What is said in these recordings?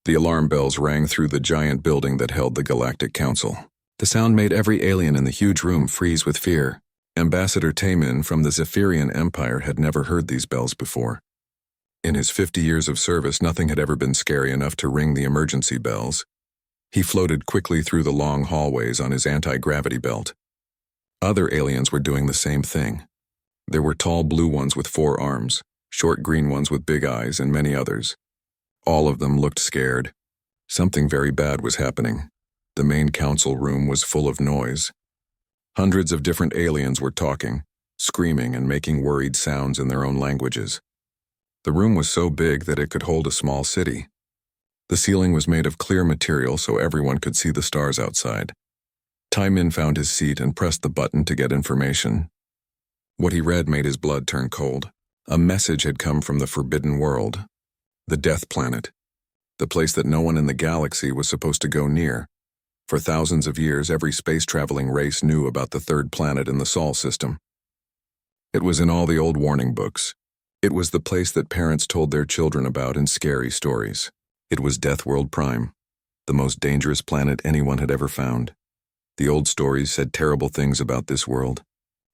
The alarm bells rang through the giant building that held the Galactic Council. The sound made every alien in the huge room freeze with fear. Ambassador Taemin from the Zephyrian Empire had never heard these bells before. In his 50 years of service, nothing had ever been scary enough to ring the emergency bells. He floated quickly through the long hallways on his anti-gravity belt. Other aliens were doing the same thing. There were tall blue ones with 4 arms, short green ones with big eyes, and many others. All of them looked scared. Something very bad was happening. The main council room was full of noise. Hundreds of different aliens were talking, screaming, and making worried sounds in their own languages. The room was so big that it could hold a small city. The ceiling was made of clear material so everyone could see the stars outside. Taemin found his seat and pressed the button to get information. What he read made his blood turn cold. A message had come from the Forbidden World, the Death Planet, the place that no one in the galaxy was supposed to go near. For thousands of years, every space-traveling race knew about the third planet in the Sol system. It was in all the old warning books. It was the place that parents told their children about in scary stories. It was Death World Prime, the most dangerous planet anyone had ever found. The old stories said terrible things about this world.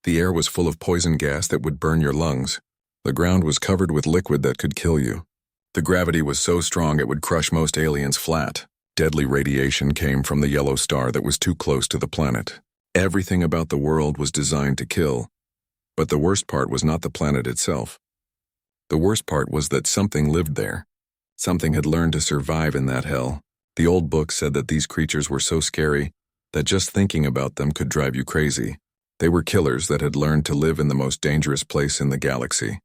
The air was full of poison gas that would burn your lungs. The ground was covered with liquid that could kill you. The gravity was so strong it would crush most aliens flat. Deadly radiation came from the yellow star that was too close to the planet. Everything about the world was designed to kill. But the worst part was not the planet itself. The worst part was that something lived there. Something had learned to survive in that hell. The old book said that these creatures were so scary that just thinking about them could drive you crazy. They were killers that had learned to live in the most dangerous place in the galaxy.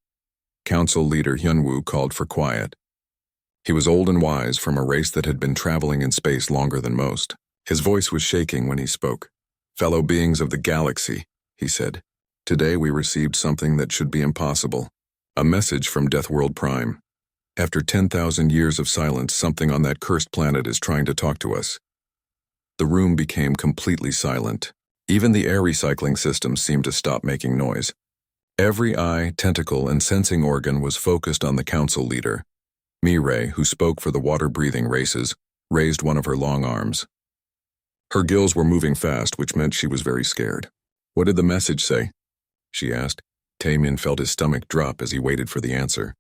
Council leader Hyunwoo called for quiet. He was old and wise, from a race that had been traveling in space longer than most. His voice was shaking when he spoke. "Fellow beings of the galaxy," he said, "today we received something that should be impossible. A message from Death World Prime. After 10,000 years of silence, something on that cursed planet is trying to talk to us." The room became completely silent. Even the air recycling system seemed to stop making noise. Every eye, tentacle, and sensing organ was focused on the council leader. Mireille, who spoke for the water-breathing races, raised one of her long arms. Her gills were moving fast, which meant she was very scared. "What did the message say?" she asked. Taemin felt his stomach drop as he waited for the answer.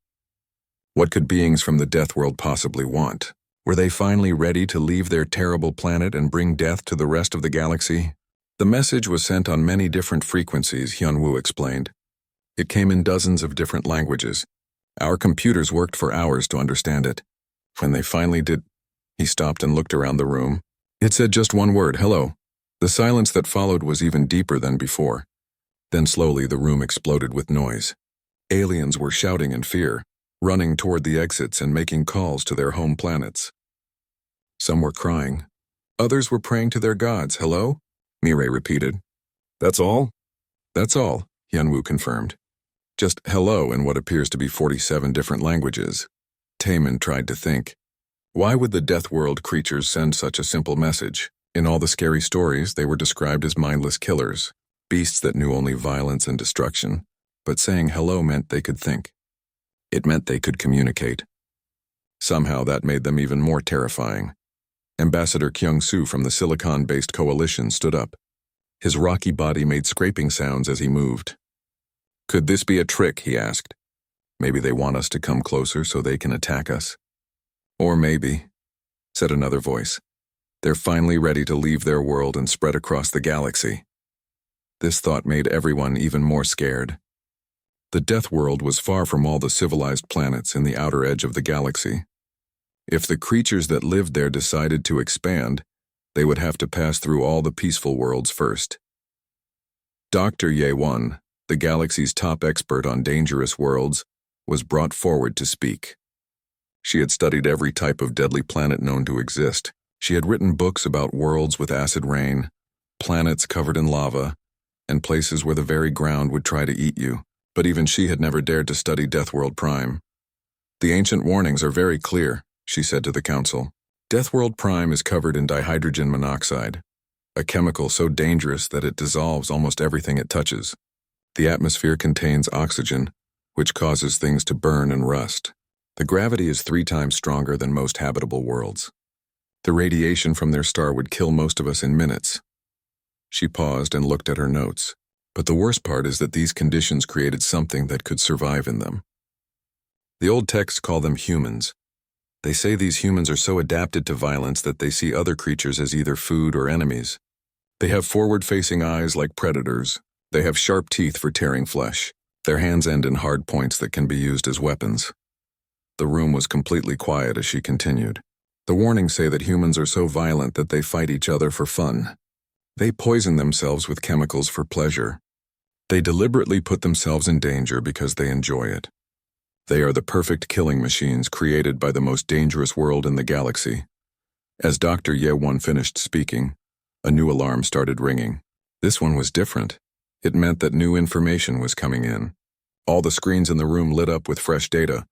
What could beings from the Death World possibly want? Were they finally ready to leave their terrible planet and bring death to the rest of the galaxy? The message was sent on many different frequencies, Hyunwoo explained. It came in dozens of different languages. Our computers worked for hours to understand it. When they finally did, he stopped and looked around the room. It said just one word, "Hello." The silence that followed was even deeper than before. Then slowly the room exploded with noise. Aliens were shouting in fear, running toward the exits and making calls to their home planets. Some were crying. Others were praying to their gods. "Hello?" Mireille repeated. "That's all?" "That's all," Hyunwoo confirmed. "Just hello in what appears to be 47 different languages." Taemin tried to think. Why would the Death World creatures send such a simple message? In all the scary stories, they were described as mindless killers, beasts that knew only violence and destruction. But saying hello meant they could think. It meant they could communicate. Somehow that made them even more terrifying. Ambassador Kyung-soo from the Silicon-based coalition stood up. His rocky body made scraping sounds as he moved. "Could this be a trick?" he asked. "Maybe they want us to come closer so they can attack us." "Or maybe," said another voice, "they're finally ready to leave their world and spread across the galaxy." This thought made everyone even more scared. The Death World was far from all the civilized planets in the outer edge of the galaxy. If the creatures that lived there decided to expand, they would have to pass through all the peaceful worlds first. Dr. Ye-won, the galaxy's top expert on dangerous worlds, was brought forward to speak. She had studied every type of deadly planet known to exist. She had written books about worlds with acid rain, planets covered in lava, and places where the very ground would try to eat you. But even she had never dared to study Death World Prime. "The ancient warnings are very clear," she said to the council. "Death World Prime is covered in dihydrogen monoxide, a chemical so dangerous that it dissolves almost everything it touches. The atmosphere contains oxygen, which causes things to burn and rust. The gravity is 3 times stronger than most habitable worlds. The radiation from their star would kill most of us in minutes. She paused and looked at her notes. But the worst part is that these conditions created something that could survive in them. The old texts call them humans. They say these humans are so adapted to violence that they see other creatures as either food or enemies. They have forward-facing eyes like predators. They have sharp teeth for tearing flesh. Their hands end in hard points that can be used as weapons. The room was completely quiet as she continued. The warnings say that humans are so violent that they fight each other for fun. They poison themselves with chemicals for pleasure. They deliberately put themselves in danger because they enjoy it. They are the perfect killing machines created by the most dangerous world in the galaxy. As Dr. Ye-Won finished speaking, a new alarm started ringing. This one was different. It meant that new information was coming in. All the screens in the room lit up with fresh data.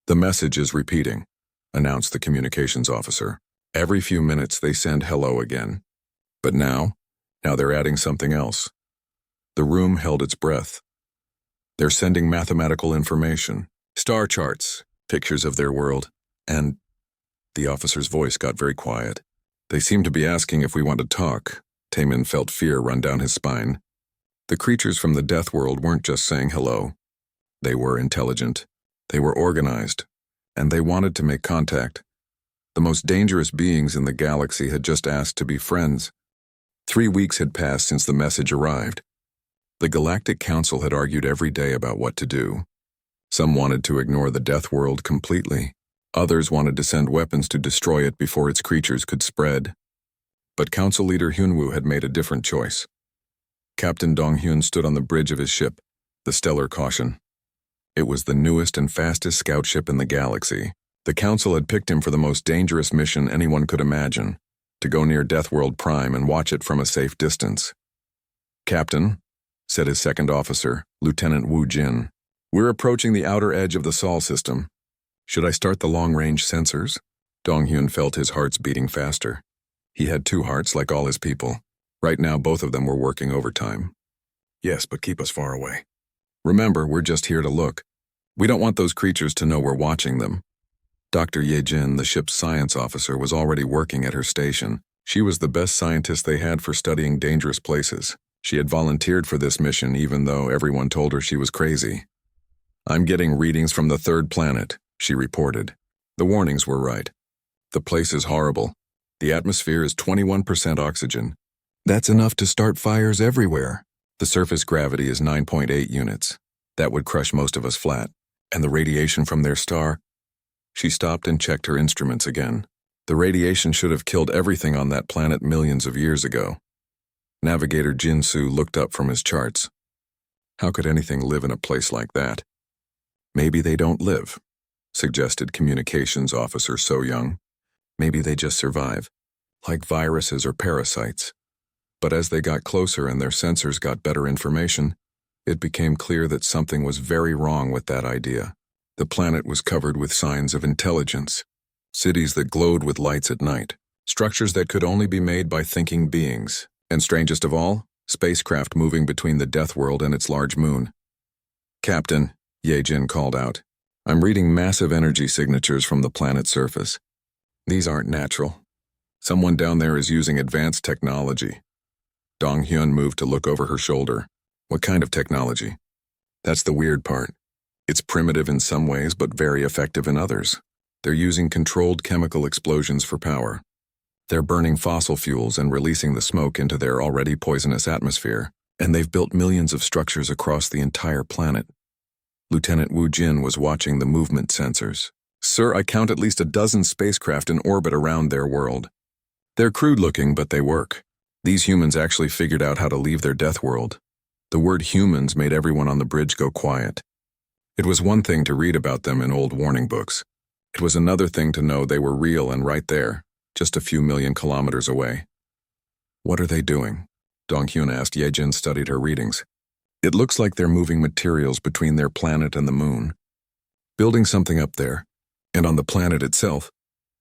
"The message is repeating," announced the communications officer. "Every few minutes they send hello again. But now they're adding something else." The room held its breath. "They're sending mathematical information, star charts, pictures of their world, and..." The officer's voice got very quiet. "They seem to be asking if we want to talk." Taemin felt fear run down his spine. The creatures from the death world weren't just saying hello. They were intelligent. They were organized. And they wanted to make contact. The most dangerous beings in the galaxy had just asked to be friends. 3 weeks had passed since the message arrived. The Galactic Council had argued every day about what to do. Some wanted to ignore the death world completely. Others wanted to send weapons to destroy it before its creatures could spread. But Council Leader Hyunwoo had made a different choice. Captain Dong-hyun stood on the bridge of his ship, the Stellar Caution. It was the newest and fastest scout ship in the galaxy. The Council had picked him for the most dangerous mission anyone could imagine, to go near Deathworld Prime and watch it from a safe distance. "Captain," said his second officer, Lieutenant Woo Jin, "we're approaching the outer edge of the Sol system. Should I start the long-range sensors?" Dong-hyun felt his hearts beating faster. He had 2 hearts like all his people. Right now, both of them were working overtime. "Yes, but keep us far away. Remember, we're just here to look. We don't want those creatures to know we're watching them." Dr. Ye-jin, the ship's science officer, was already working at her station. She was the best scientist they had for studying dangerous places. She had volunteered for this mission even though everyone told her she was crazy. "I'm getting readings from the 3rd planet," she reported. The warnings were right. "The place is horrible. The atmosphere is 21% oxygen. That's enough to start fires everywhere. The surface gravity is 9.8 units. That would crush most of us flat. And the radiation from their star..." She stopped and checked her instruments again. The radiation should have killed everything on that planet millions of years ago. Navigator Jin-soo looked up from his charts. How could anything live in a place like that? "Maybe they don't live," suggested Communications Officer So-young. "Maybe they just survive, like viruses or parasites." But as they got closer and their sensors got better information, it became clear that something was very wrong with that idea. The planet was covered with signs of intelligence. Cities that glowed with lights at night. Structures that could only be made by thinking beings. And strangest of all, spacecraft moving between the death world and its large moon. "Captain," Ye-jin called out, "I'm reading massive energy signatures from the planet's surface. These aren't natural. Someone down there is using advanced technology." Dong-hyun moved to look over her shoulder. "What kind of technology?" "That's the weird part. It's primitive in some ways but very effective in others. They're using controlled chemical explosions for power. They're burning fossil fuels and releasing the smoke into their already poisonous atmosphere, and they've built millions of structures across the entire planet." Lieutenant Woo Jin was watching the movement sensors. "Sir, I count at least a dozen spacecraft in orbit around their world. They're crude-looking, but they work. These humans actually figured out how to leave their death world." The word humans made everyone on the bridge go quiet. It was one thing to read about them in old warning books. It was another thing to know they were real and right there, just a few million kilometers away. "What are they doing?" Dong-hyun asked. Ye-jin studied her readings. "It looks like they're moving materials between their planet and the moon. Building something up there. And on the planet itself."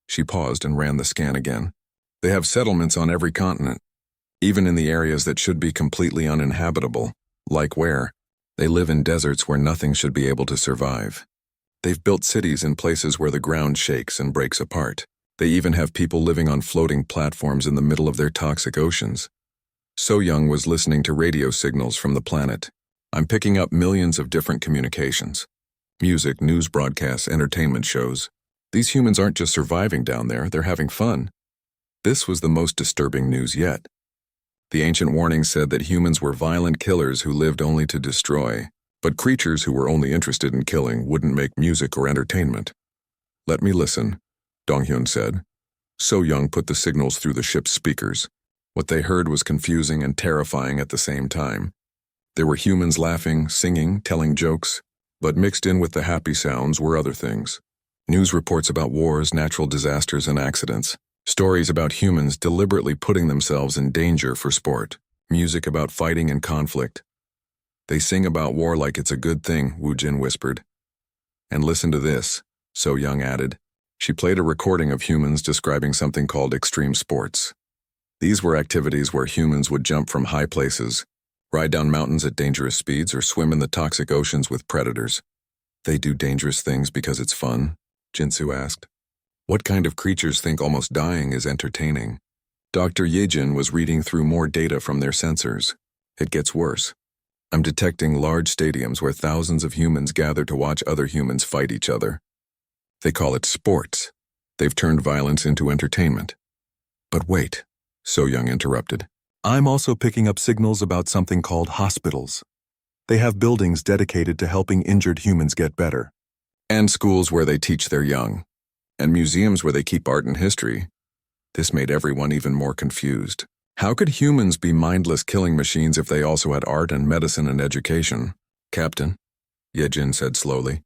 She paused and ran the scan again. "They have settlements on every continent. Even in the areas that should be completely uninhabitable. Like where? They live in deserts where nothing should be able to survive. They've built cities in places where the ground shakes and breaks apart. They even have people living on floating platforms in the middle of their toxic oceans. So Young was listening to radio signals from the planet. I'm picking up millions of different communications. Music, news broadcasts, entertainment shows. These humans aren't just surviving down there, they're having fun. This was the most disturbing news yet. The ancient warning said that humans were violent killers who lived only to destroy, but creatures who were only interested in killing wouldn't make music or entertainment. Let me listen, Donghyun said. So Young put the signals through the ship's speakers. What they heard was confusing and terrifying at the same time. There were humans laughing, singing, telling jokes, but mixed in with the happy sounds were other things. News reports about wars, natural disasters, and accidents. Stories about humans deliberately putting themselves in danger for sport. Music about fighting and conflict. They sing about war like it's a good thing, Woo Jin whispered. And listen to this, So Young added. She played a recording of humans describing something called extreme sports. These were activities where humans would jump from high places, ride down mountains at dangerous speeds, or swim in the toxic oceans with predators. They do dangerous things because it's fun, Jinsu asked. What kind of creatures think almost dying is entertaining? Dr. Yejin was reading through more data from their sensors. It gets worse. I'm detecting large stadiums where thousands of humans gather to watch other humans fight each other. They call it sports. They've turned violence into entertainment. But wait, So Young interrupted. I'm also picking up signals about something called hospitals. They have buildings dedicated to helping injured humans get better. And schools where they teach their young. And museums where they keep art and history. This made everyone even more confused. How could humans be mindless killing machines if they also had art and medicine and education? Captain, Yejin said slowly,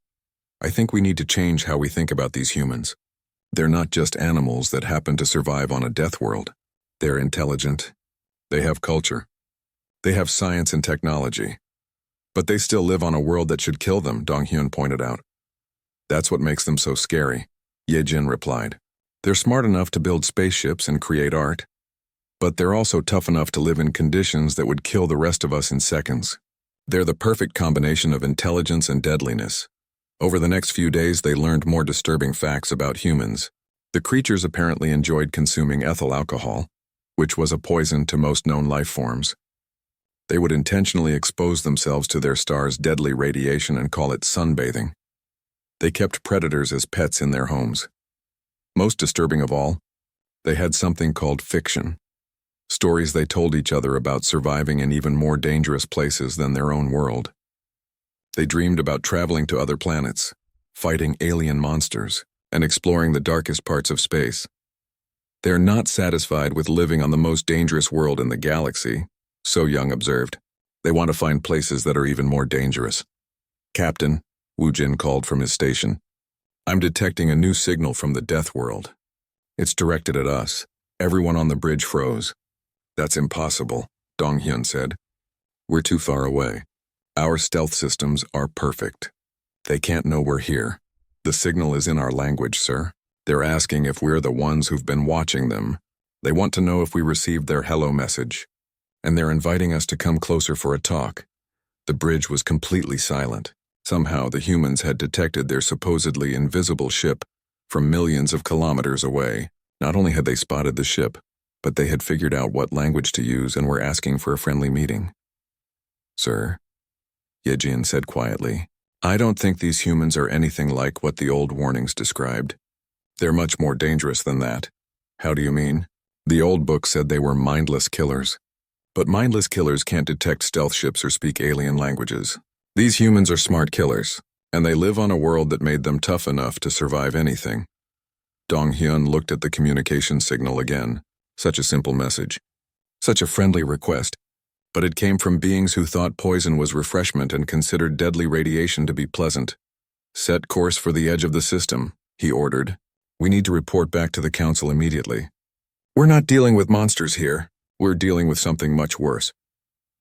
I think we need to change how we think about these humans. They're not just animals that happen to survive on a death world. They're intelligent. They have culture. They have science and technology. But they still live on a world that should kill them, Donghyun pointed out. That's what makes them so scary, Yejin replied. They're smart enough to build spaceships and create art. But they're also tough enough to live in conditions that would kill the rest of us in seconds. They're the perfect combination of intelligence and deadliness. Over the next few days, they learned more disturbing facts about humans. The creatures apparently enjoyed consuming ethyl alcohol, which was a poison to most known life forms. They would intentionally expose themselves to their star's deadly radiation and call it sunbathing. They kept predators as pets in their homes. Most disturbing of all, they had something called fiction. Stories they told each other about surviving in even more dangerous places than their own world. They dreamed about traveling to other planets, fighting alien monsters, and exploring the darkest parts of space. They're not satisfied with living on the most dangerous world in the galaxy, So Young observed. They want to find places that are even more dangerous. Captain, Woo Jin called from his station. I'm detecting a new signal from the death world. It's directed at us. Everyone on the bridge froze. That's impossible, Donghyun said. We're too far away. Our stealth systems are perfect. They can't know we're here. The signal is in our language, sir. They're asking if we're the ones who've been watching them. They want to know if we received their hello message. And they're inviting us to come closer for a talk. The bridge was completely silent. Somehow the humans had detected their supposedly invisible ship from millions of kilometers away. Not only had they spotted the ship, but they had figured out what language to use and were asking for a friendly meeting. Sir, Yejin said quietly, I don't think these humans are anything like what the old warnings described. They're much more dangerous than that. How do you mean? The old book said they were mindless killers. But mindless killers can't detect stealth ships or speak alien languages. These humans are smart killers, and they live on a world that made them tough enough to survive anything. Donghyun looked at the communication signal again. Such a simple message. Such a friendly request. But it came from beings who thought poison was refreshment and considered deadly radiation to be pleasant. Set course for the edge of the system, he ordered. We need to report back to the council immediately. We're not dealing with monsters here. We're dealing with something much worse.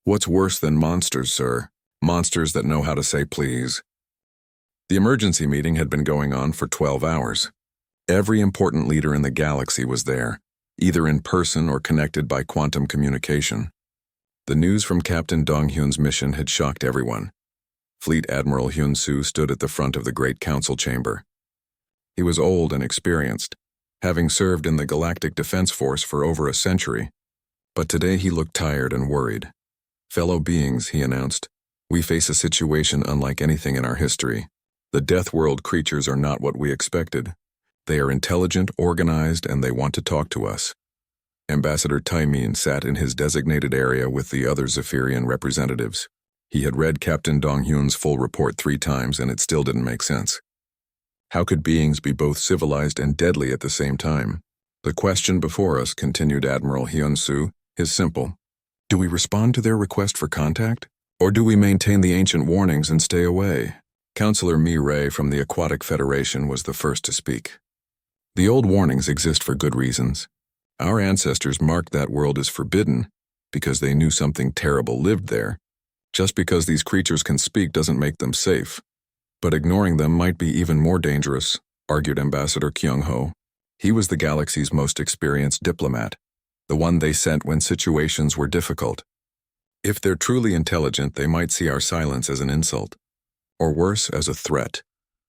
What's worse than monsters, sir? Monsters that know how to say please. The emergency meeting had been going on for 12 hours. Every important leader in the galaxy was there, either in person or connected by quantum communication. The news from Captain Donghyun's mission had shocked everyone. Fleet Admiral Hyun-soo stood at the front of the Great Council chamber. He was old and experienced, having served in the Galactic Defense Force for over a century, but today he looked tired and worried. "Fellow beings," he announced, "we face a situation unlike anything in our history. The Death World creatures are not what we expected. They are intelligent, organized, and they want to talk to us." Ambassador Taimin sat in his designated area with the other Zephyrian representatives. He had read Captain Dong-hyun's full report 3 times, and it still didn't make sense. How could beings be both civilized and deadly at the same time? "The question before us," continued Admiral Hyun-soo, "is simple. Do we respond to their request for contact? Or do we maintain the ancient warnings and stay away?" Counselor Mi-rae from the Aquatic Federation was the first to speak. "The old warnings exist for good reasons. Our ancestors marked that world as forbidden because they knew something terrible lived there. Just because these creatures can speak doesn't make them safe. But ignoring them might be even more dangerous," argued Ambassador Kyung-ho. He was the galaxy's most experienced diplomat, the one they sent when situations were difficult. If they're truly intelligent, they might see our silence as an insult, or worse, as a threat.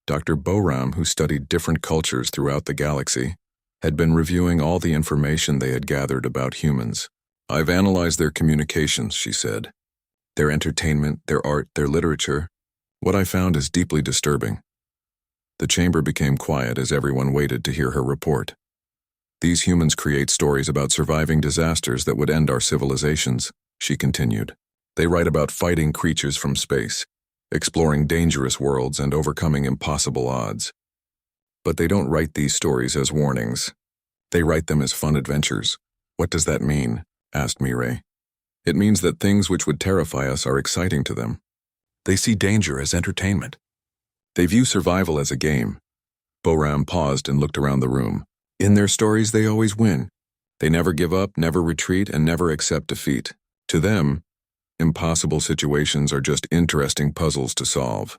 Dr. Boram, who studied different cultures throughout the galaxy, had been reviewing all the information they had gathered about humans. "I've analyzed their communications," she said. "Their entertainment, their art, their literature. What I found is deeply disturbing." The chamber became quiet as everyone waited to hear her report. "These humans create stories about surviving disasters that would end our civilizations," she continued. "They write about fighting creatures from space, exploring dangerous worlds and overcoming impossible odds. But they don't write these stories as warnings. They write them as fun adventures." "What does that mean?" asked Mi-rae. "It means that things which would terrify us are exciting to them. They see danger as entertainment. They view survival as a game." Boram paused and looked around the room. "In their stories, they always win. They never give up, never retreat, and never accept defeat. To them, impossible situations are just interesting puzzles to solve."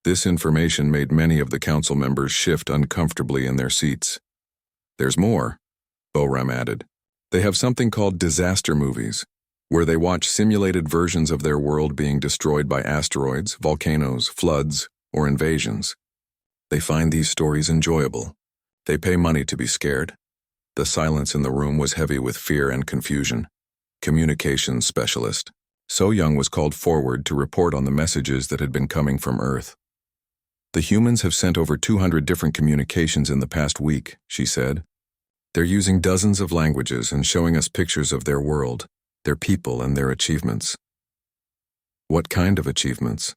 This information made many of the council members shift uncomfortably in their seats. "There's more," Boram added. "They have something called disaster movies, where they watch simulated versions of their world being destroyed by asteroids, volcanoes, floods, or invasions. They find these stories enjoyable. They pay money to be scared." The silence in the room was heavy with fear and confusion. Communications specialist So Young was called forward to report on the messages that had been coming from Earth. "The humans have sent over 200 different communications in the past week," she said. "They're using dozens of languages and showing us pictures of their world, their people, and their achievements." "What kind of achievements?"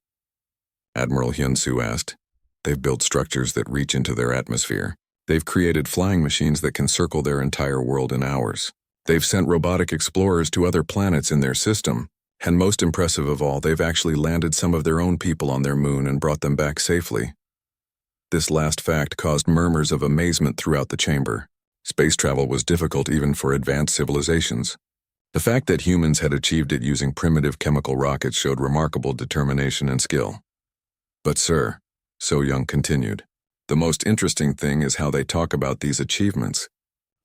Admiral Hyun-soo asked. "They've built structures that reach into their atmosphere. They've created flying machines that can circle their entire world in hours. They've sent robotic explorers to other planets in their system. And most impressive of all, they've actually landed some of their own people on their moon and brought them back safely." This last fact caused murmurs of amazement throughout the chamber. Space travel was difficult even for advanced civilizations. The fact that humans had achieved it using primitive chemical rockets showed remarkable determination and skill. "But sir," So Young continued, "the most interesting thing is how they talk about these achievements.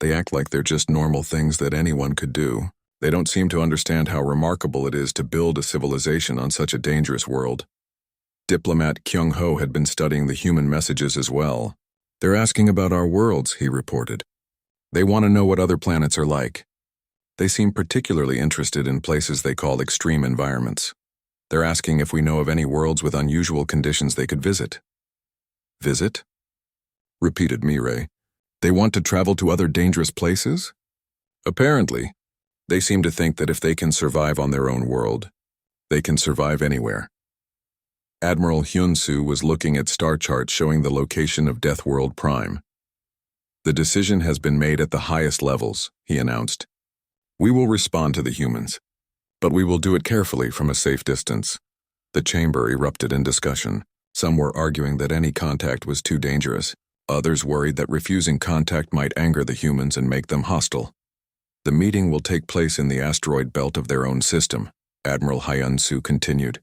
They act like they're just normal things that anyone could do. They don't seem to understand how remarkable it is to build a civilization on such a dangerous world." Diplomat Kyung-ho had been studying the human messages as well. "They're asking about our worlds," he reported. "They want to know what other planets are like. They seem particularly interested in places they call extreme environments. They're asking if we know of any worlds with unusual conditions they could visit." "Visit?" repeated Mi-rae. "They want to travel to other dangerous places?" "Apparently. They seem to think that if they can survive on their own world, they can survive anywhere." Admiral Hyun-soo was looking at star charts showing the location of Death World Prime. "The decision has been made at the highest levels," he announced. "We will respond to the humans, but we will do it carefully from a safe distance." The chamber erupted in discussion. Some were arguing that any contact was too dangerous. Others worried that refusing contact might anger the humans and make them hostile. "The meeting will take place in the asteroid belt of their own system," Admiral Hyun-soo continued.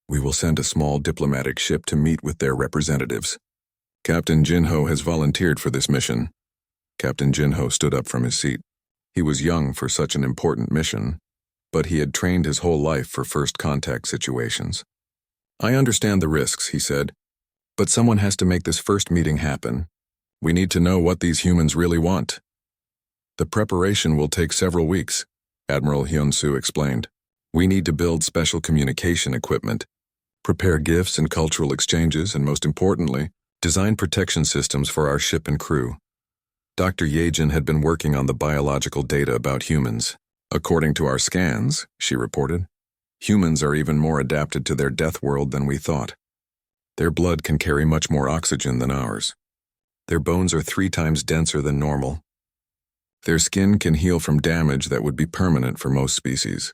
"We will send a small diplomatic ship to meet with their representatives. Captain Jinho has volunteered for this mission." Captain Jinho stood up from his seat. He was young for such an important mission, but he had trained his whole life for first contact situations. I understand the risks, he said, but someone has to make this first meeting happen. We need to know what these humans really want. The preparation will take several weeks, Admiral Hyun-soo explained. We need to build special communication equipment, prepare gifts and cultural exchanges, and most importantly, design protection systems for our ship and crew. Dr. Yejin had been working on the biological data about humans. According to our scans, she reported, humans are even more adapted to their death world than we thought. Their blood can carry much more oxygen than ours. Their bones are 3 times denser than normal. Their skin can heal from damage that would be permanent for most species.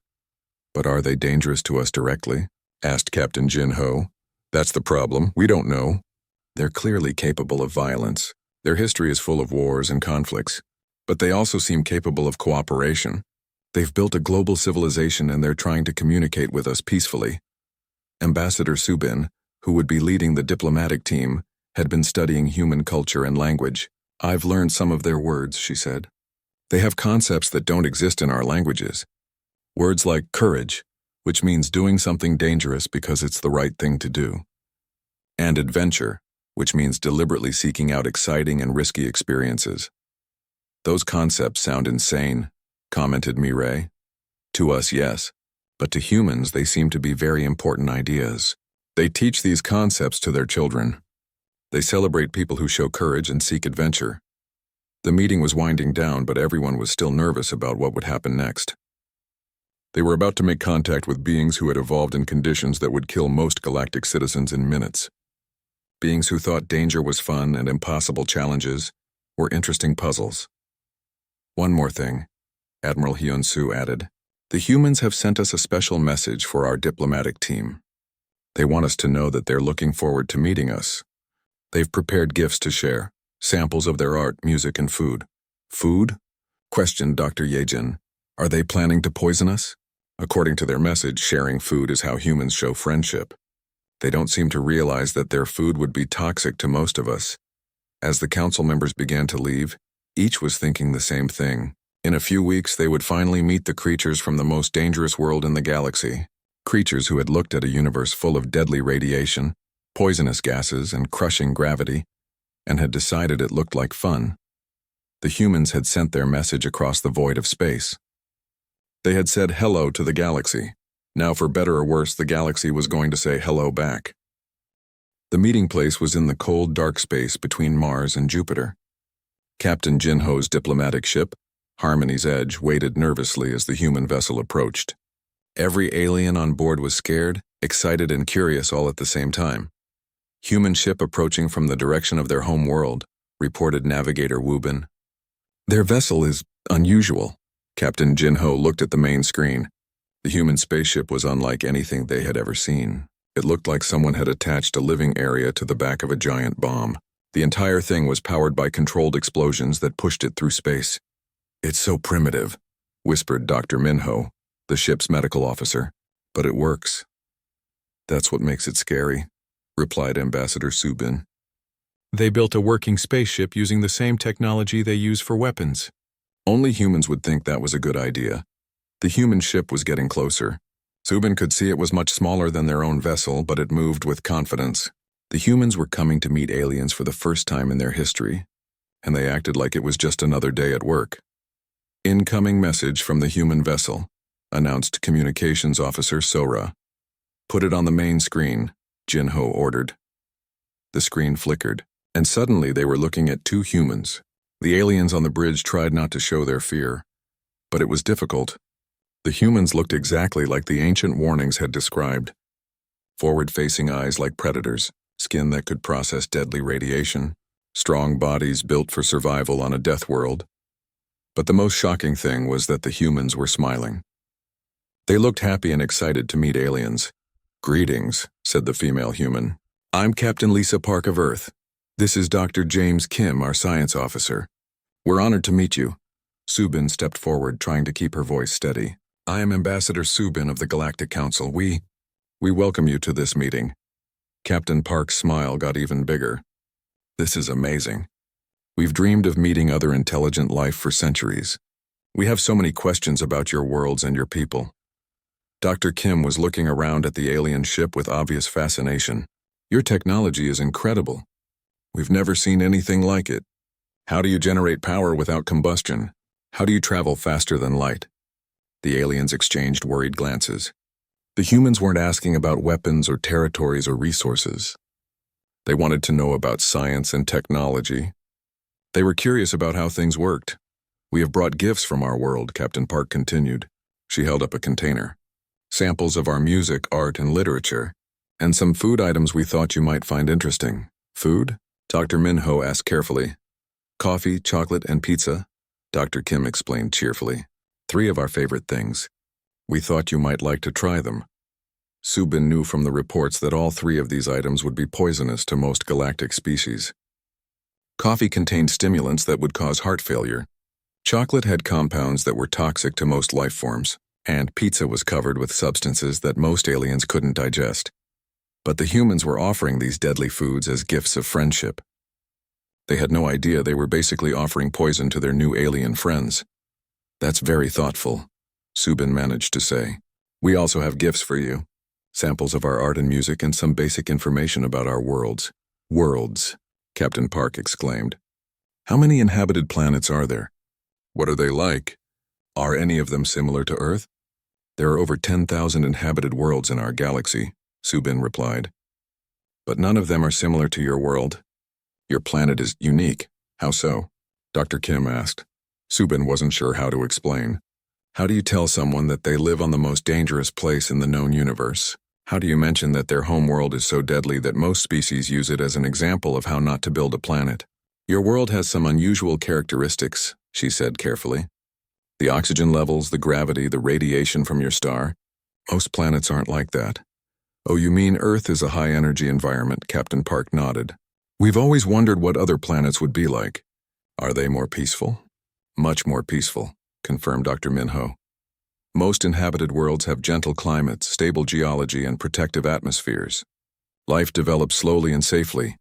But are they dangerous to us directly? Asked Captain Jin-ho. That's the problem. We don't know. They're clearly capable of violence. Their history is full of wars and conflicts. But they also seem capable of cooperation. They've built a global civilization and they're trying to communicate with us peacefully. Ambassador Subin, who would be leading the diplomatic team, had been studying human culture and language. I've learned some of their words, she said. They have concepts that don't exist in our languages. Words like courage, which means doing something dangerous because it's the right thing to do, and adventure, which means deliberately seeking out exciting and risky experiences. Those concepts sound insane, commented Mireille. To us, yes, but to humans they seem to be very important ideas. They teach these concepts to their children. They celebrate people who show courage and seek adventure. The meeting was winding down, but everyone was still nervous about what would happen next. They were about to make contact with beings who had evolved in conditions that would kill most galactic citizens in minutes. Beings who thought danger was fun and impossible challenges were interesting puzzles. One more thing, Admiral Hyun-soo added. The humans have sent us a special message for our diplomatic team. They want us to know that they're looking forward to meeting us. They've prepared gifts to share, samples of their art, music, and food. Food? Questioned Dr. Yejin. Are they planning to poison us? According to their message, sharing food is how humans show friendship. They don't seem to realize that their food would be toxic to most of us. As the council members began to leave, each was thinking the same thing. In a few weeks, they would finally meet the creatures from the most dangerous world in the galaxy. Creatures who had looked at a universe full of deadly radiation, poisonous gases, and crushing gravity, and had decided it looked like fun. The humans had sent their message across the void of space. They had said hello to the galaxy. Now, for better or worse, the galaxy was going to say hello back. The meeting place was in the cold, dark space between Mars and Jupiter. Captain Jin-ho's diplomatic ship, Harmony's Edge, waited nervously as the human vessel approached. Every alien on board was scared, excited, and curious all at the same time. Human ship approaching from the direction of their home world, reported Navigator Wubin. Their vessel is unusual. Captain Jin-ho looked at the main screen. The human spaceship was unlike anything they had ever seen. It looked like someone had attached a living area to the back of a giant bomb. The entire thing was powered by controlled explosions that pushed it through space. It's so primitive, whispered Dr. Minho, the ship's medical officer. But it works. That's what makes it scary, replied Ambassador Subin. They built a working spaceship using the same technology they use for weapons. Only humans would think that was a good idea. The human ship was getting closer. Subin could see it was much smaller than their own vessel, but it moved with confidence. The humans were coming to meet aliens for the first time in their history, and they acted like it was just another day at work. Incoming message from the human vessel, announced Communications Officer Sora. Put it on the main screen, Jin-ho ordered. The screen flickered, and suddenly they were looking at 2 humans. The aliens on the bridge tried not to show their fear, but it was difficult. The humans looked exactly like the ancient warnings had described. Forward-facing eyes like predators, skin that could process deadly radiation, strong bodies built for survival on a death world. But the most shocking thing was that the humans were smiling. They looked happy and excited to meet aliens. Greetings, said the female human. I'm Captain Lisa Park of Earth. This is Dr. James Kim, our science officer. We're honored to meet you. Subin stepped forward, trying to keep her voice steady. I am Ambassador Subin of the Galactic Council. We welcome you to this meeting. Captain Park's smile got even bigger. This is amazing. We've dreamed of meeting other intelligent life for centuries. We have so many questions about your worlds and your people. Dr. Kim was looking around at the alien ship with obvious fascination. Your technology is incredible. We've never seen anything like it. How do you generate power without combustion? How do you travel faster than light? The aliens exchanged worried glances. The humans weren't asking about weapons or territories or resources. They wanted to know about science and technology. They were curious about how things worked. We have brought gifts from our world, Captain Park continued. She held up a container. Samples of our music, art, and literature, and some food items we thought you might find interesting. Food? Dr. Minho asked carefully. Coffee, chocolate, and pizza, Dr. Kim explained cheerfully. 3 of our favorite things. We thought you might like to try them. Subin knew from the reports that all 3 of these items would be poisonous to most galactic species. Coffee contained stimulants that would cause heart failure. Chocolate had compounds that were toxic to most life forms, and pizza was covered with substances that most aliens couldn't digest. But the humans were offering these deadly foods as gifts of friendship. They had no idea they were basically offering poison to their new alien friends. That's very thoughtful, Subin managed to say. We also have gifts for you. Samples of our art and music and some basic information about our worlds. Worlds, Captain Park exclaimed. How many inhabited planets are there? What are they like? Are any of them similar to Earth? There are over 10,000 inhabited worlds in our galaxy, Subin replied. But none of them are similar to your world. Your planet is unique. How so? Dr. Kim asked. Subin wasn't sure how to explain. How do you tell someone that they live on the most dangerous place in the known universe? How do you mention that their home world is so deadly that most species use it as an example of how not to build a planet? Your world has some unusual characteristics, she said carefully. The oxygen levels, the gravity, the radiation from your star. Most planets aren't like that. Oh, you mean Earth is a high-energy environment, Captain Park nodded. We've always wondered what other planets would be like. Are they more peaceful? Much more peaceful, confirmed Dr. Minho. Most inhabited worlds have gentle climates, stable geology, and protective atmospheres. Life develops slowly and safely.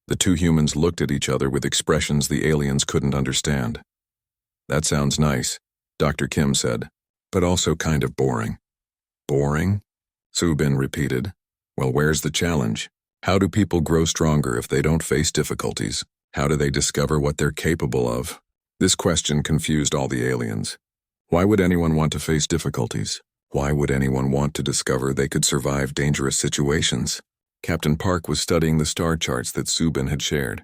The 2 humans looked at each other with expressions the aliens couldn't understand. That sounds nice, Dr. Kim said, but also kind of boring. Boring? Subin repeated. Well, where's the challenge? How do people grow stronger if they don't face difficulties? How do they discover what they're capable of? This question confused all the aliens. Why would anyone want to face difficulties? Why would anyone want to discover they could survive dangerous situations? Captain Park was studying the star charts that Subin had shared.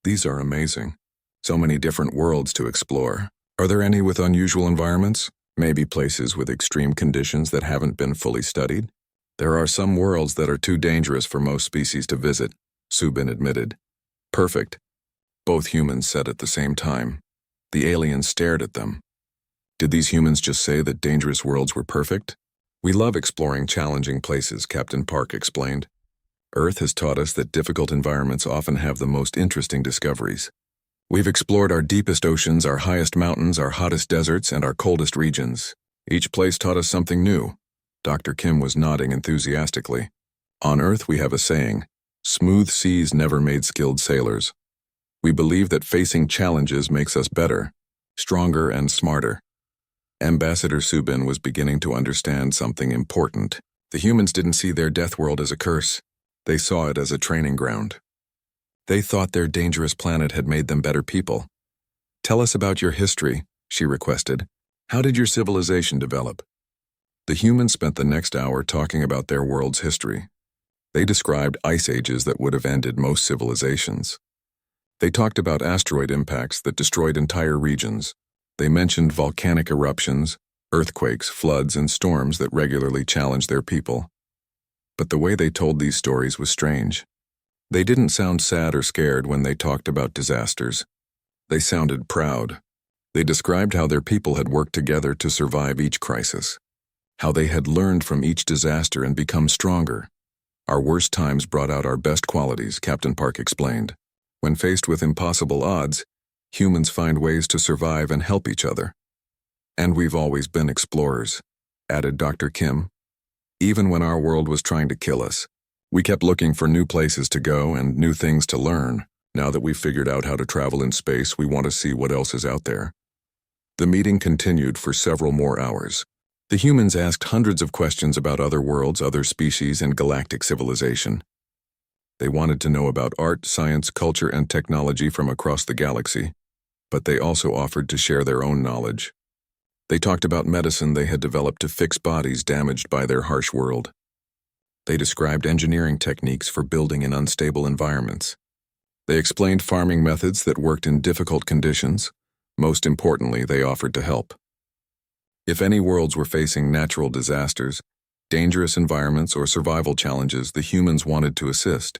These are amazing. So many different worlds to explore. Are there any with unusual environments? Maybe places with extreme conditions that haven't been fully studied? There are some worlds that are too dangerous for most species to visit, Subin admitted. Perfect. Both humans said at the same time. The aliens stared at them. Did these humans just say that dangerous worlds were perfect? We love exploring challenging places, Captain Park explained. Earth has taught us that difficult environments often have the most interesting discoveries. We've explored our deepest oceans, our highest mountains, our hottest deserts, and our coldest regions. Each place taught us something new. Dr. Kim was nodding enthusiastically. On Earth we have a saying, smooth seas never made skilled sailors. We believe that facing challenges makes us better, stronger, and smarter. Ambassador Subin was beginning to understand something important. The humans didn't see their death world as a curse. They saw it as a training ground. They thought their dangerous planet had made them better people. Tell us about your history, she requested. How did your civilization develop? The humans spent the next hour talking about their world's history. They described ice ages that would have ended most civilizations. They talked about asteroid impacts that destroyed entire regions. They mentioned volcanic eruptions, earthquakes, floods, and storms that regularly challenged their people. But the way they told these stories was strange. They didn't sound sad or scared when they talked about disasters. They sounded proud. They described how their people had worked together to survive each crisis, how they had learned from each disaster and become stronger. Our worst times brought out our best qualities, Captain Park explained. When faced with impossible odds, humans find ways to survive and help each other. And we've always been explorers, added Dr. Kim. Even when our world was trying to kill us, we kept looking for new places to go and new things to learn. Now that we've figured out how to travel in space, we want to see what else is out there. The meeting continued for several more hours. The humans asked hundreds of questions about other worlds, other species, and galactic civilization. They wanted to know about art, science, culture, and technology from across the galaxy, but they also offered to share their own knowledge. They talked about medicine they had developed to fix bodies damaged by their harsh world. They described engineering techniques for building in unstable environments. They explained farming methods that worked in difficult conditions. Most importantly, they offered to help. If any worlds were facing natural disasters, dangerous environments, or survival challenges, the humans wanted to assist.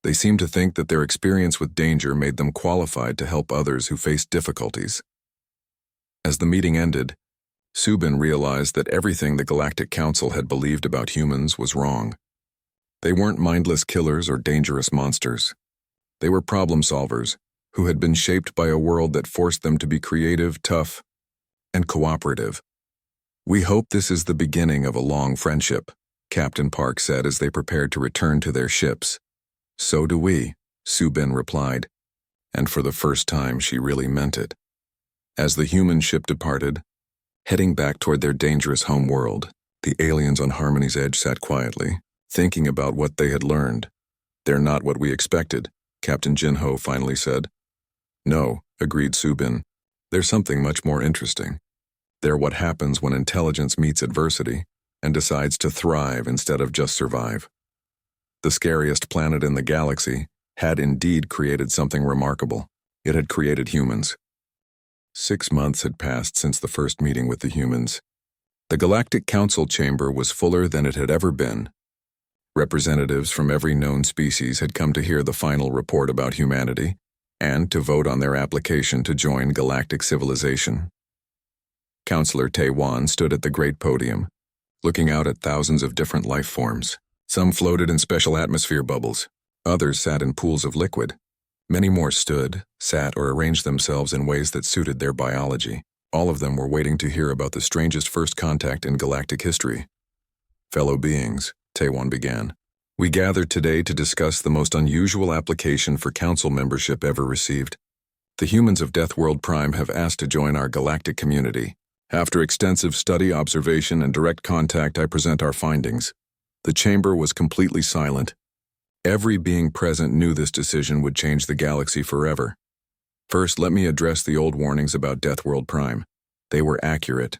They seemed to think that their experience with danger made them qualified to help others who faced difficulties. As the meeting ended, Subin realized that everything the Galactic Council had believed about humans was wrong. They weren't mindless killers or dangerous monsters. They were problem solvers who had been shaped by a world that forced them to be creative, tough, and cooperative. "We hope this is the beginning of a long friendship," Captain Park said as they prepared to return to their ships. "So do we," Subin replied, and for the first time she really meant it. As the human ship departed, heading back toward their dangerous home world, the aliens on Harmony's Edge sat quietly, thinking about what they had learned. "They're not what we expected," Captain Jinho finally said. "No," agreed Subin. "There's something much more interesting. They're what happens when intelligence meets adversity and decides to thrive instead of just survive." The scariest planet in the galaxy had indeed created something remarkable. It had created humans. 6 months had passed since the first meeting with the humans. The Galactic Council chamber was fuller than it had ever been. Representatives from every known species had come to hear the final report about humanity and to vote on their application to join galactic civilization. Counselor Taiwan stood at the great podium, looking out at thousands of different life forms. Some floated in special atmosphere bubbles. Others sat in pools of liquid. Many more stood, sat, or arranged themselves in ways that suited their biology. All of them were waiting to hear about the strangest first contact in galactic history. "Fellow beings," Taiwan began, "we gathered today to discuss the most unusual application for council membership ever received. The humans of Deathworld Prime have asked to join our galactic community. After extensive study, observation, and direct contact, I present our findings." The chamber was completely silent. Every being present knew this decision would change the galaxy forever. First, let me address the old warnings about Deathworld Prime. They were accurate.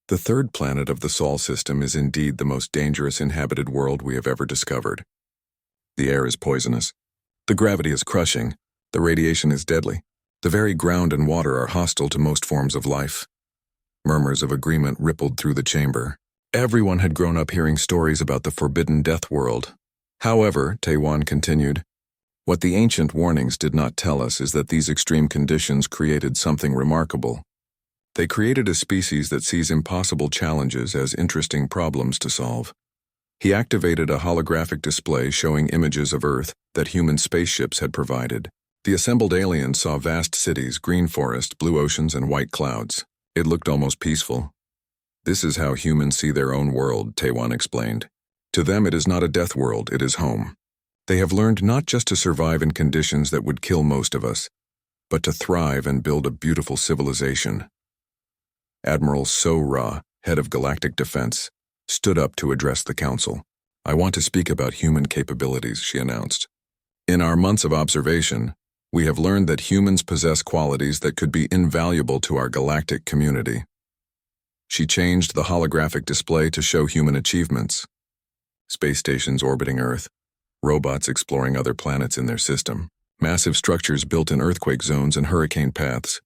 The third planet of the Sol system is indeed the most dangerous inhabited world we have ever discovered. The air is poisonous. The gravity is crushing. The radiation is deadly. The very ground and water are hostile to most forms of life. Murmurs of agreement rippled through the chamber. Everyone had grown up hearing stories about the forbidden death world. However, Taiwan continued, what the ancient warnings did not tell us is that these extreme conditions created something remarkable. They created a species that sees impossible challenges as interesting problems to solve. He activated a holographic display showing images of Earth that human spaceships had provided. The assembled aliens saw vast cities, green forests, blue oceans, and white clouds. It looked almost peaceful. "This is how humans see their own world," Taiwan explained. "To them it is not a death world, it is home. They have learned not just to survive in conditions that would kill most of us, but to thrive and build a beautiful civilization." Admiral So-Ra, head of Galactic Defense, stood up to address the council. "I want to speak about human capabilities," she announced. "In our months of observation, we have learned that humans possess qualities that could be invaluable to our galactic community." She changed the holographic display to show human achievements. Space stations orbiting Earth, robots exploring other planets in their system, massive structures built in earthquake zones and hurricane paths.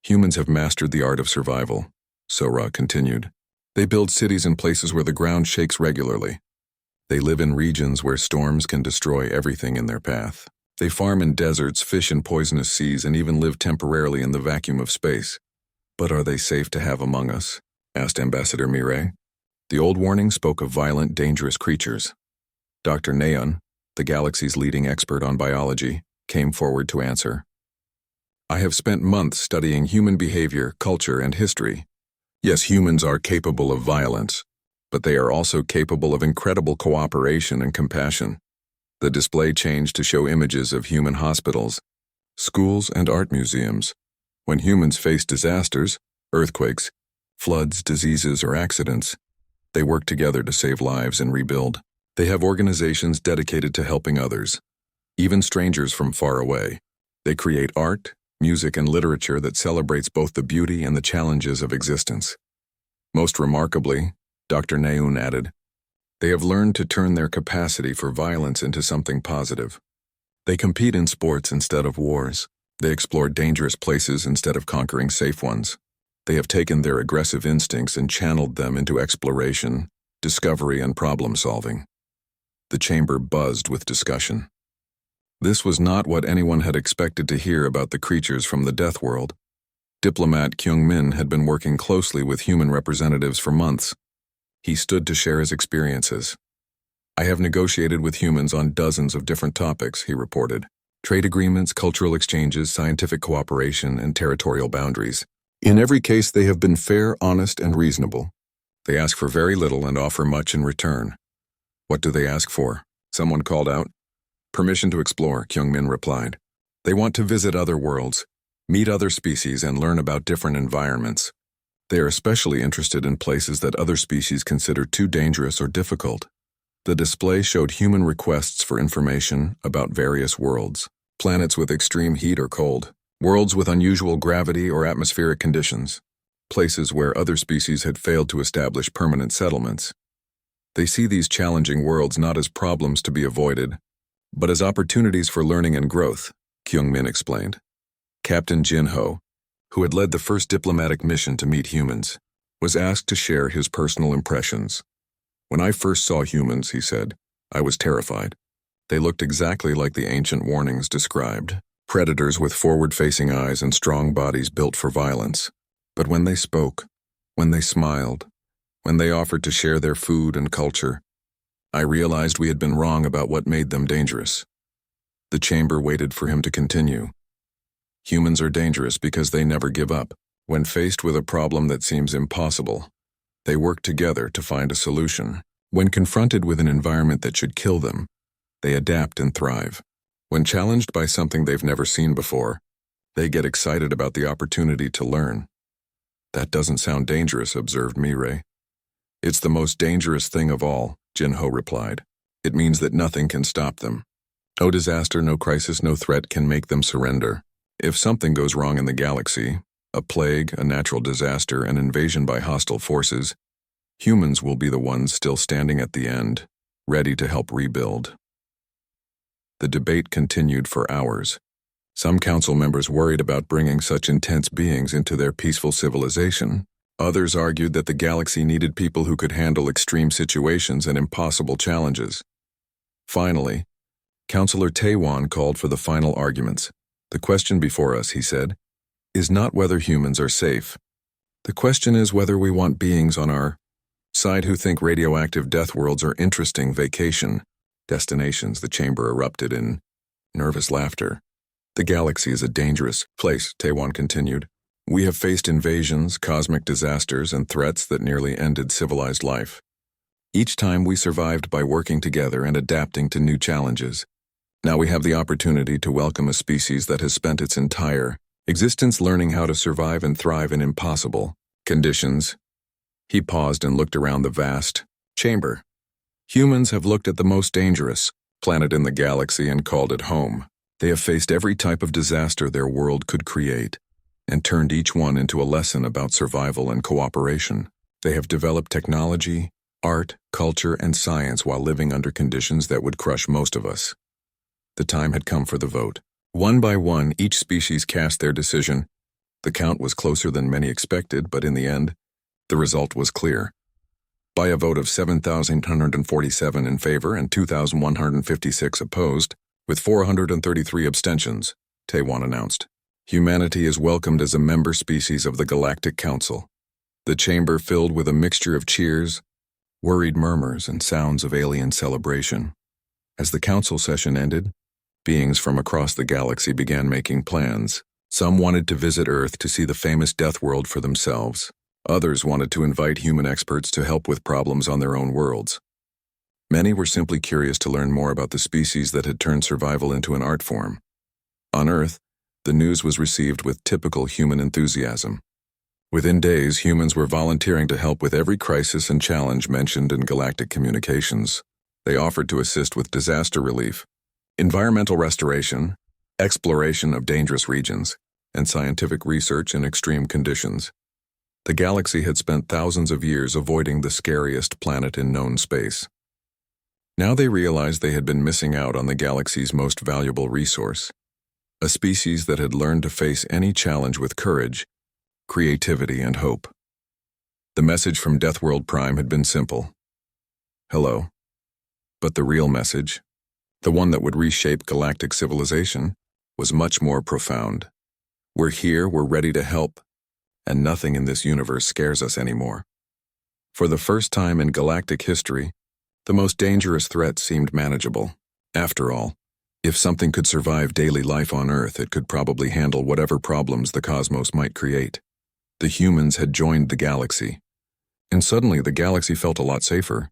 Humans have mastered the art of survival, So-Ra continued. They build cities in places where the ground shakes regularly. They live in regions where storms can destroy everything in their path. They farm in deserts, fish in poisonous seas, and even live temporarily in the vacuum of space. "But are they safe to have among us?" asked Ambassador Mireille. The old warning spoke of violent, dangerous creatures. Dr. Neon, the galaxy's leading expert on biology, came forward to answer. "I have spent months studying human behavior, culture, and history. Yes, humans are capable of violence, but they are also capable of incredible cooperation and compassion." The display changed to show images of human hospitals, schools, and art museums. When humans face disasters, earthquakes, floods, diseases, or accidents, they work together to save lives and rebuild. They have organizations dedicated to helping others, even strangers from far away. They create art, music, and literature that celebrates both the beauty and the challenges of existence. Most remarkably, Dr. Naun added, they have learned to turn their capacity for violence into something positive. They compete in sports instead of wars. They explore dangerous places instead of conquering safe ones. They have taken their aggressive instincts and channeled them into exploration, discovery, and problem-solving. The chamber buzzed with discussion. This was not what anyone had expected to hear about the creatures from the Death World. Diplomat Kyung-min had been working closely with human representatives for months. He stood to share his experiences. I have negotiated with humans on dozens of different topics, he reported. Trade agreements, cultural exchanges, scientific cooperation, and territorial boundaries. In every case, they have been fair, honest, and reasonable. They ask for very little and offer much in return. What do they ask for? Someone called out. Permission to explore, Kyung-min replied. They want to visit other worlds, meet other species, and learn about different environments. They are especially interested in places that other species consider too dangerous or difficult. The display showed human requests for information about various worlds, planets with extreme heat or cold, worlds with unusual gravity or atmospheric conditions, places where other species had failed to establish permanent settlements. They see these challenging worlds not as problems to be avoided, but as opportunities for learning and growth, Kyung-min explained. Captain Jin-ho, who had led the first diplomatic mission to meet humans, was asked to share his personal impressions. When I first saw humans, he said, I was terrified. They looked exactly like the ancient warnings described, predators with forward-facing eyes and strong bodies built for violence. But when they spoke, when they smiled, when they offered to share their food and culture, I realized we had been wrong about what made them dangerous. The chamber waited for him to continue. Humans are dangerous because they never give up. When faced with a problem that seems impossible, they work together to find a solution. When confronted with an environment that should kill them, they adapt and thrive. When challenged by something they've never seen before, they get excited about the opportunity to learn. That doesn't sound dangerous, observed Mireille. It's the most dangerous thing of all, Jin-ho replied. It means that nothing can stop them. No disaster, no crisis, no threat can make them surrender. If something goes wrong in the galaxy, a plague, a natural disaster, an invasion by hostile forces, humans will be the ones still standing at the end, ready to help rebuild. The debate continued for hours. Some council members worried about bringing such intense beings into their peaceful civilization. Others argued that the galaxy needed people who could handle extreme situations and impossible challenges. Finally, Councillor Taewon called for the final arguments. The question before us, he said, is not whether humans are safe. The question is whether we want beings on our side who think radioactive death worlds are interesting vacation destinations. The chamber erupted in nervous laughter. The galaxy is a dangerous place, Taewon continued. We have faced invasions, cosmic disasters, and threats that nearly ended civilized life. Each time we survived by working together and adapting to new challenges. Now we have the opportunity to welcome a species that has spent its entire existence learning how to survive and thrive in impossible conditions. He paused and looked around the vast chamber. Humans have looked at the most dangerous planet in the galaxy and called it home. They have faced every type of disaster their world could create and turned each one into a lesson about survival and cooperation. They have developed technology, art, culture, and science while living under conditions that would crush most of us. The time had come for the vote. One by one, each species cast their decision. The count was closer than many expected, but in the end, the result was clear. By a vote of 7,147 in favor and 2,156 opposed, with 433 abstentions, Taewon announced, humanity is welcomed as a member species of the Galactic Council. The chamber filled with a mixture of cheers, worried murmurs, and sounds of alien celebration. As the council session ended, beings from across the galaxy began making plans. Some wanted to visit Earth to see the famous Death World for themselves. Others wanted to invite human experts to help with problems on their own worlds. Many were simply curious to learn more about the species that had turned survival into an art form. On Earth, the news was received with typical human enthusiasm. Within days, humans were volunteering to help with every crisis and challenge mentioned in galactic communications. They offered to assist with disaster relief, environmental restoration, exploration of dangerous regions, and scientific research in extreme conditions. The galaxy had spent thousands of years avoiding the scariest planet in known space. Now they realized they had been missing out on the galaxy's most valuable resource, a species that had learned to face any challenge with courage, creativity, and hope. The message from Deathworld Prime had been simple. Hello. But the real message, the one that would reshape galactic civilization, was much more profound. We're here, we're ready to help, and nothing in this universe scares us anymore. For the first time in galactic history, the most dangerous threat seemed manageable. After all, if something could survive daily life on Earth, it could probably handle whatever problems the cosmos might create. The humans had joined the galaxy, and suddenly the galaxy felt a lot safer.